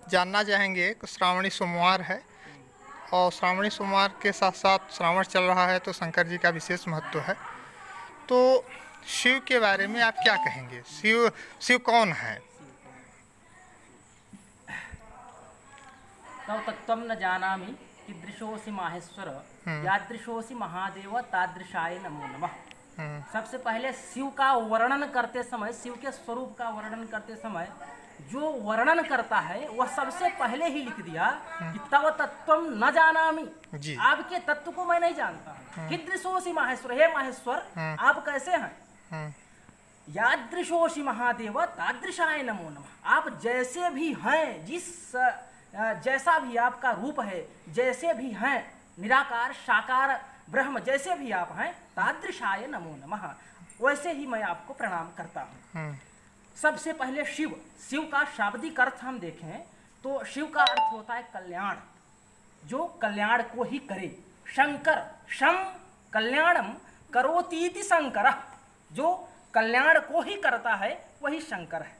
जानना चाहेंगे कि श्रावणी सोमवार है और श्रावणी सोमवार के साथ साथ श्रावण चल रहा है तो शंकर जी का विशेष महत्व है। तो शिव के बारे में आप क्या कहेंगे? शिव शिव कौन है? तव तत्त्वं न जानामि कीदृशोऽसि माहेश्वर यादृशोऽसि महादेव तादृशाय नमो नमः। सबसे पहले शिव का वर्णन करते समय, शिव के स्वरूप का वर्णन करते समय जो वर्णन करता है वह सबसे पहले ही लिख दिया कि तव तत्त्वं न जानामि, आपके तत्व को मैं नहीं जानता। कीदृशोऽसि माहेश्वर, हे माहेश्वर आप कैसे हैं। यादृशोऽसि महादेव तादृशाय नमो नमः, आप जैसे भी हैं, जैसा भी आपका रूप है, जैसे भी हैं, निराकार साकार ब्रह्म जैसे भी आप हैं, तादृशाय नमो नमः, वैसे ही मैं आपको प्रणाम करता हूँ। सबसे पहले शिव, शिव का शाब्दिक अर्थ हम देखें तो शिव का अर्थ होता है कल्याण, जो कल्याण को ही करे। शंकर, शं कल्याणम करोतीति शंकर, जो कल्याण को ही करता है वही शंकर है।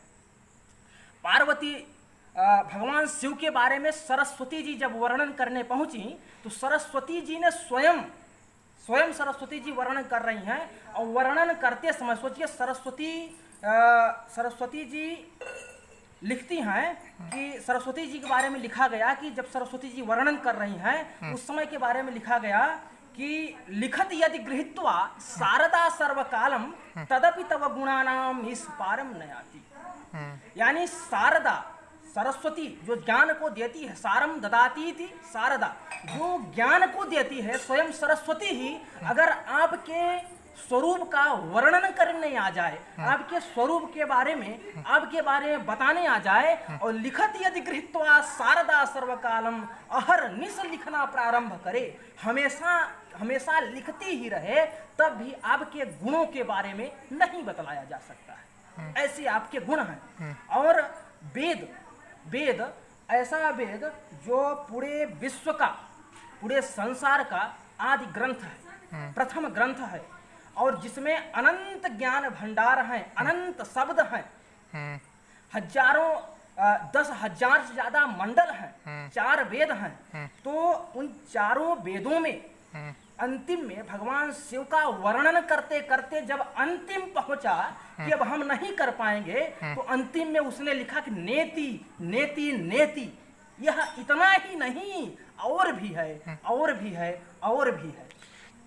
पार्वती, भगवान शिव के बारे में सरस्वती जी जब वर्णन करने पहुंची तो सरस्वती जी ने स्वयं सरस्वती जी वर्णन कर रही हैं और वर्णन करते समय सोचिए सरस्वती जी लिखती हैं कि सरस्वती जी के बारे में लिखा गया कि जब सरस्वती जी वर्णन कर रही हैं उस समय के बारे में लिखा गया कि लिखत यदि गृहीत्वा शारदा सर्वकालम तदपि तव गुणानाम इस पारम नयाति। यानी शारदा सरस्वती जो ज्ञान को देती है, सारम ददाती थी शारदा, जो ज्ञान को देती है स्वयं सरस्वती ही, अगर आपके स्वरूप का वर्णन करने आ जाए, आपके स्वरूप के बारे में बताने आ जाए और लिखत यदि गृहीत्वा शारदा सर्वकालम अहर निश लिखना प्रारंभ करे, हमेशा लिखती ही रहे, तब भी आपके गुणों के बारे में नहीं बतलाया जा सकता है। ऐसे आपके गुण हैं। और वेद ऐसा वेद जो पूरे विश्व का, पूरे संसार का आदि ग्रंथ है, प्रथम ग्रंथ है, और जिसमें अनंत ज्ञान भंडार हैं, अनंत शब्द हैं, हजारों 10,000 से ज्यादा मंडल हैं, 4 वेद हैं। तो उन चारों वेदों में अंतिम में भगवान शिव का वर्णन करते करते जब अंतिम पहुंचा कि अब हम नहीं कर पाएंगे, तो अंतिम में उसने लिखा कि नेति नेति नेति, यह इतना ही नहीं और भी है, और भी है, और भी है।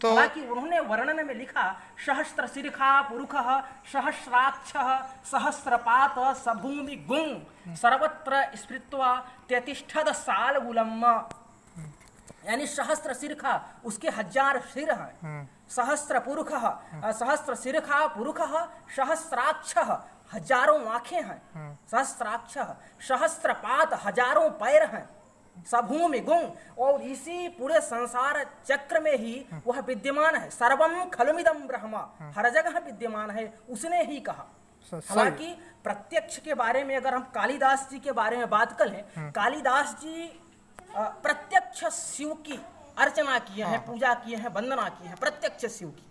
तो हालांकि उन्होंने वर्णन में लिखा सहस्त्र शिरखा पुरुषः सहस्राक्षः सहस्रपात सभूमि गुं सर्वत्र स्फृत्वा त्यतिष्ठद सालगुलम, यानी सहस्त्र शिरखा उसके 1000 सिर हैं, सहस्त्र पुरुषः सहस्त्र शिरखा पुरुषः सहस्राक्षः हजारों आंखें हैं, सहस्राक्षः सहस्त्रपात हजारों पैर हैं, सभूमि गुं, और इसी पूरे संसार चक्र में ही वह विद्यमान है। सर्वम खलुमिदं ब्रह्म, हर जगह विद्यमान है, उसने ही कहा। हालांकि प्रत्यक्ष के बारे में अगर हम कालिदास जी के बारे में बात करें, कालिदास जी प्रत्यक्ष शिव की अर्चना किए हैं, पूजा किए हैं, वंदना की है प्रत्यक्ष शिव की।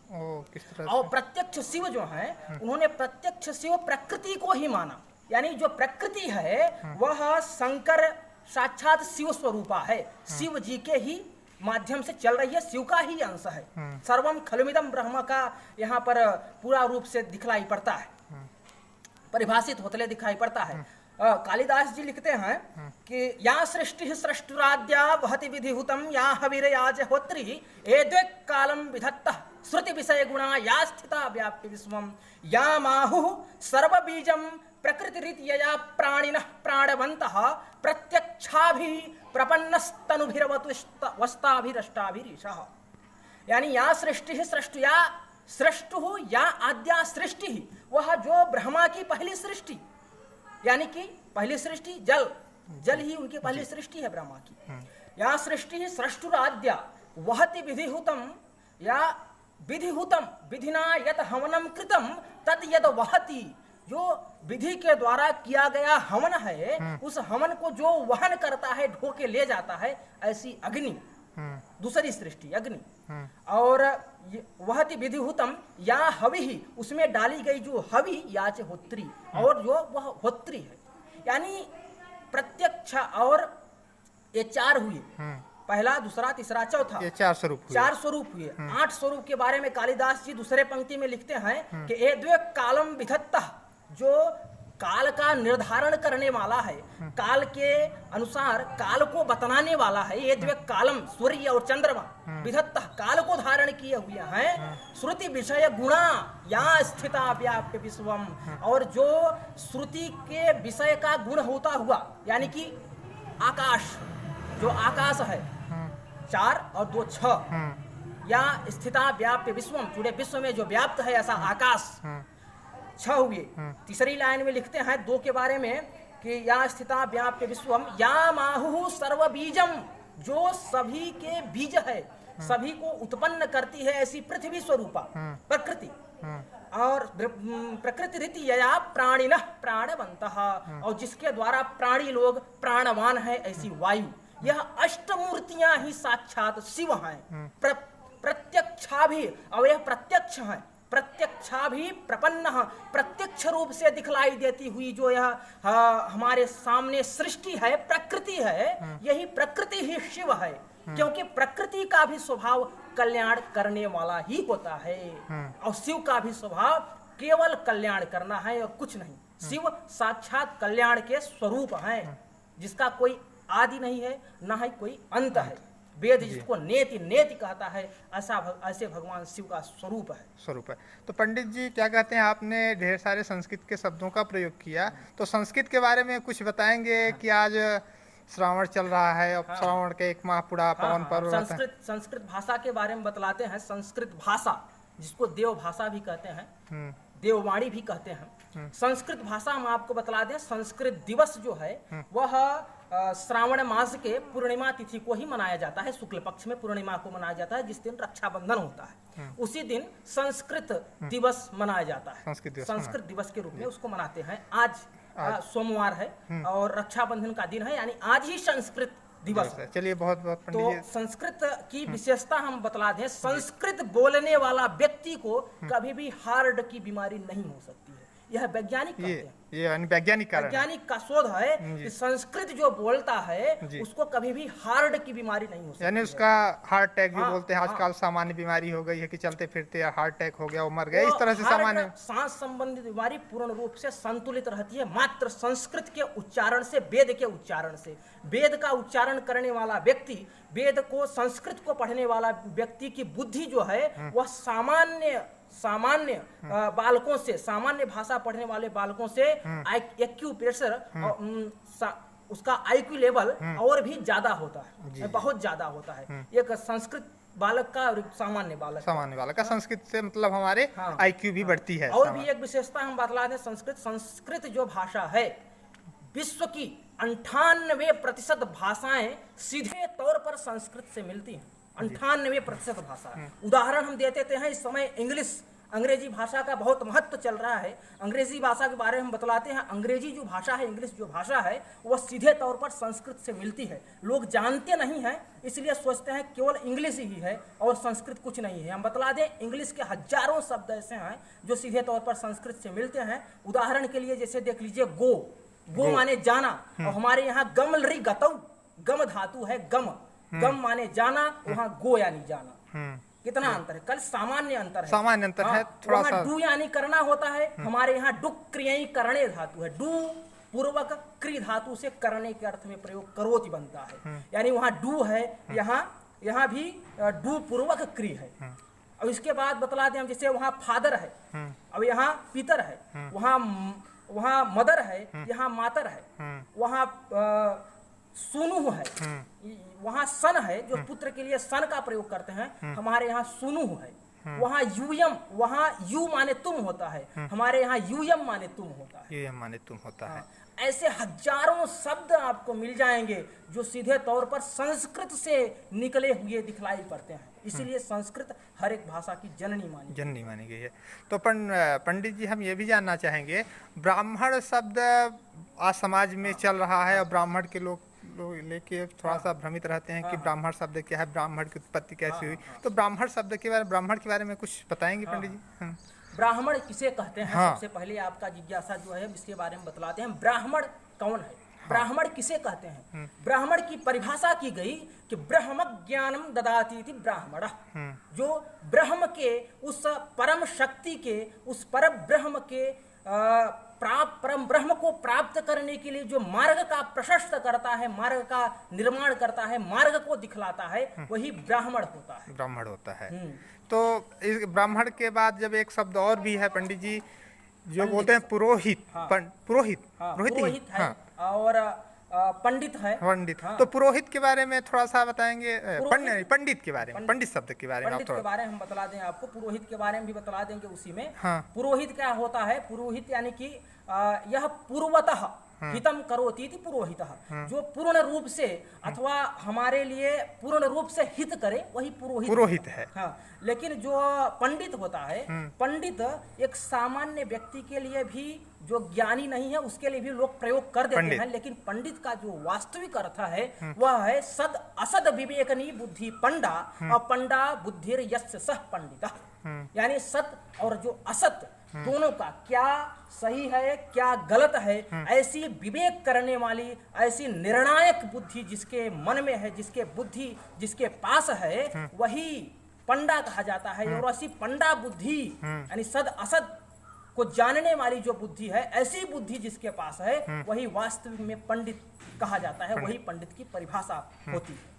किस तरह और प्रत्यक्ष शिव जो है उन्होंने प्रत्यक्ष शिव प्रकृति को ही माना, यानी जो प्रकृति है वह शंकर साक्षात शिव स्वरूपा है, शिव जी के ही माध्यम से चल रही है, शिव का ही अंश है। सर्वम खलुमिदं ब्रह्म का यहाँ पर पूरा रूप से दिखलाई पड़ता है, परिभाषित होते दिखाई पड़ता है। कालिदास जी लिखते हैं कि या सृष्टि सृष्टुराद्या वहति विधिहुतम या हविरयाज होत्री एद्वे कालम विधत्तः श्रुति विषय गुणा या स्थिता व्याप्य विश्वम या माहुः सर्वबीजम प्रकृतिरीत्या प्राणिनः प्राणवन्तः प्रत्यक्षाभिः प्रपन्नस्तनुभिरवतुस्ताभिरष्टाभिरीशः। यानी या सृष्टि सृष्टु या सृष्टु या आद्या सृष्टि, वह जो ब्रह्मा की पहली सृष्टि, यानी कि पहली सृष्टि जल ही उनकी पहली सृष्टि है ब्रह्मा की। या सृष्टि सृष्टुराद्या वहति विधिहुतम या विधिहुतम विधिना यत हवनम कृतम तद यद वहति, जो विधि के द्वारा किया गया हवन है, उस हवन को जो वहन करता है, ढोके ले जाता है, ऐसी अग्नि, दूसरी सृष्टि अग्नि। और वहति विधिहुतम या हवि ही, उसमें डाली गई जो हवि याच होत्री, और जो वह होत्री है। यानी प्रत्यक्ष प्रत्यक्ष और ये 4 हुए, पहला दूसरा तीसरा चौथा, ये 4 स्वरूप हुए। 4 स्वरूप हुए। 8 स्वरूप के बारे में कालिदास जी दूसरे पंक्ति में लिखते हैं कि ए द्वे कालम विधत्तः, जो काल का निर्धारण करने वाला है, काल के अनुसार काल को बतलाने वाला है, ये द्वे कालम सूर्य और चंद्रमा विधत्तः काल को धारण किए हुए हैं, श्रुति विषय गुणा या स्थिता व्याप्य विश्वम, और जो श्रुति के विषय का गुण होता हुआ, यानी कि आकाश, जो आकाश है 4 और 2 6, या स्थिता व्याप्य विश्वम, पूरे विश्व में जो व्याप्त है ऐसा आकाश 6 हुए। तीसरी लाइन में लिखते हैं 2 के बारे में कि या स्थिता व्याप्य विश्वम या माहु सर्व बीजम, जो सभी के बीज है, सभी को उत्पन्न करती है ऐसी पृथ्वी स्वरूपा प्रकृति, और प्रकृति रीति या प्राणिनः प्राणवन्तः, और जिसके द्वारा प्राणी लोग प्राणवान है ऐसी वायु, यह अष्टमूर्तियां ही साक्षात शिव हैं। प्रत्यक्षा भी, और यह प्रत्यक्ष है, प्रत्यक्षा भी प्रपन्न, प्रत्यक्ष रूप से दिखलाई देती हुई जो यह हमारे सामने सृष्टि है, प्रकृति है, यही प्रकृति ही शिव है, क्योंकि प्रकृति का भी स्वभाव कल्याण करने वाला ही होता है, और शिव का भी स्वभाव केवल कल्याण करना है और कुछ नहीं। शिव साक्षात कल्याण के स्वरूप हैं, जिसका कोई आदि नहीं है, ना ही कोई अंत है। वेद जिसको नेति नेति कहता है, ऐसे भगवान शिव का स्वरूप है। तो पंडित जी क्या कहते हैं, आपने ढेर सारे संस्कृत के शब्दों का प्रयोग किया, तो संस्कृत के बारे में कुछ बताएंगे कि आज श्रावण चल रहा है और श्रावण के 1 माह पूरा पवन पर्व। संस्कृत भाषा के बारे में बतलाते हैं। संस्कृत भाषा, जिसको देव भाषा भी कहते हैं, देववाणी भी कहते हैं, संस्कृत भाषा हम आपको बतला दें, संस्कृत दिवस जो है वह श्रावण मास के पूर्णिमा तिथि को ही मनाया जाता है, शुक्ल पक्ष में पूर्णिमा को मनाया जाता है, जिस दिन रक्षाबंधन होता है, उसी दिन संस्कृत दिवस मनाया जाता है। संस्कृत दिवस के रूप में उसको मनाते हैं। आज सोमवार है और रक्षाबंधन का दिन है, यानी आज ही संस्कृत दिवस है। चलिए, बहुत बहुत तो संस्कृत की विशेषता हम बतला दें, संस्कृत बोलने वाला व्यक्ति को कभी भी हार्ट की बीमारी नहीं हो सकती है। यह वैज्ञानिक कहते हैं, ये वैज्ञानिक का शोध है कि संस्कृत जो बोलता है उसको कभी भी हार्ट की बीमारी नहीं हो सकती, यानी उसका हार्ट अटैक जो बोलते हैं आजकल सामान्य बीमारी हो गई है कि चलते फिरते हार्ट अटैक हो गया, वो मर गया, इस तरह से सामान्य सांस संबंधित बीमारी पूर्ण रूप से संतुलित रहती है मात्र संस्कृत के उच्चारण से, वेद के उच्चारण से। वेद का उच्चारण करने वाला व्यक्ति, वेद को संस्कृत को पढ़ने वाला व्यक्ति की बुद्धि जो है वह सामान्य बालकों से, सामान्य भाषा पढ़ने वाले बालकों से IQ प्रेशर, उसका IQ लेवल और भी ज्यादा होता है, बहुत ज्यादा होता है। एक संस्कृत बालक का और सामान्य बालक का संस्कृत से मतलब हमारे IQ भी बढ़ती है। और भी एक विशेषता हम बतला दें, संस्कृत जो भाषा है, विश्व की 98% भाषाएं सीधे तौर पर संस्कृत से मिलती हैं। 98% भाषा। उदाहरण हम देते हैं, इस समय अंग्रेजी भाषा का बहुत महत्व चल रहा है। अंग्रेजी भाषा के बारे में हम बतलाते हैं। अंग्रेजी जो भाषा है, इंग्लिश जो भाषा है, वह सीधे तौर पर संस्कृत से मिलती है। लोग जानते नहीं हैं, इसलिए सोचते हैं केवल इंग्लिश ही है और संस्कृत कुछ नहीं है। हम बतला दें, इंग्लिश के हजारों शब्द ऐसे हैं जो सीधे तौर पर संस्कृत से मिलते हैं। उदाहरण के लिए जैसे देख लीजिए, गो माने जाना, और हमारे यहाँ गमलरी गतौ, गम धातु है, गम माने जाना, वहाँ गो यानी जाना। कितना अंतर है, कल सामान्य अंतर है, थोड़ा सा। डू यानी करना होता है, हमारे यहाँ डुक क्रियाई करणे धातु है, डू पूर्वक क्रि धातु से करने के अर्थ में प्रयोग करोति बनता है, यानी वहाँ डू है, यहाँ भी डू पूर्वक क्रि है। अब इसके बाद बतला दें हम, जैसे वहाँ फादर है, अब यहाँ पितर है, वहाँ मदर है, यहाँ मातर है, वहाँ सुनु है, वहाँ सन है, जो पुत्र के लिए सन का प्रयोग करते हैं, हमारे यहाँ सुनु है। वहाँ यूयम, वहाँ यू माने तुम होता है, हमारे यहाँ यूयम माने तुम होता है। ऐसे हजारों शब्द आपको मिल जाएंगे जो सीधे तौर पर संस्कृत से निकले हुए दिखलाई पड़ते हैं। इसीलिए संस्कृत हर एक भाषा की जननी मानी गई है। तो पंडित जी, हम ये भी जानना चाहेंगे, ब्राह्मण शब्द आज समाज में चल रहा है और ब्राह्मण के लोग लेके थोड़ा सा भ्रमित रहते हैं कि ब्राह्मण शब्द क्या है, ब्राह्मण की उत्पत्ति कैसे हुई। तो ब्राह्मण के बारे में कुछ बताएंगे पंडित जी? ब्राह्मण किसे कहते हैं? सबसे पहले आपका जिज्ञासा जो है इसके बारे में बतलाते हैं। ब्राह्मण कौन है? ब्राह्मण किसे कहते हैं? ब्राह्मण की परिभाषा की गई कि ब्रह्म ज्ञानम ददाति इति ब्राह्मण, जो ब्रह्म के उस परम शक्ति के, उस पर ब्रह्म के परम ब्रह्म को प्राप्त करने के लिए जो मार्ग का प्रशस्त करता है, मार्ग का निर्माण करता है, मार्ग को दिखलाता है, वही ब्राह्मण होता है। ब्राह्मण होता है। तो इस ब्राह्मण के बाद जब एक शब्द और भी है पंडित जी, जो बोलते हैं पुरोहित। हाँ। पुरोहित पुरोहित है। हाँ। और पंडित है। पंडित। हाँ। तो पुरोहित के बारे में थोड़ा सा बताएंगे, पंडित के बारे में, पंडित पंडित शब्द के बारे में पंडित आप के थोड़ा। बारे में हम बतला दें आपको, पुरोहित के बारे में भी बतला देंगे उसी में। हाँ। पुरोहित क्या होता है? पुरोहित यानी कि यह पूर्वतः हितम करोति इति पुरोहितः, जो पूर्ण रूप से अथवा हमारे लिए पूर्ण रूप से हित करे, वही पुरोहित है। हाँ। लेकिन जो पंडित होता है, पंडित एक सामान्य व्यक्ति के लिए भी, जो ज्ञानी नहीं है उसके लिए भी लोग प्रयोग कर देते हैं, लेकिन पंडित का जो वास्तविक अर्थ है वह है सद असद विवेकनी बुद्धि पंडा, और पंडा बुद्धिर यस्य सह पंडित। यानी सत और जो असत दोनों का क्या सही है क्या गलत है, ऐसी विवेक करने वाली, ऐसी निर्णायक बुद्धि जिसके मन में है, जिसके बुद्धि जिसके पास है, वही पंडा कहा जाता है। और ऐसी पंडा बुद्धि यानी सद असद को जानने वाली जो बुद्धि है, ऐसी बुद्धि जिसके पास है, वही वास्तविक में पंडित कहा जाता है, वही पंडित की परिभाषा होती है।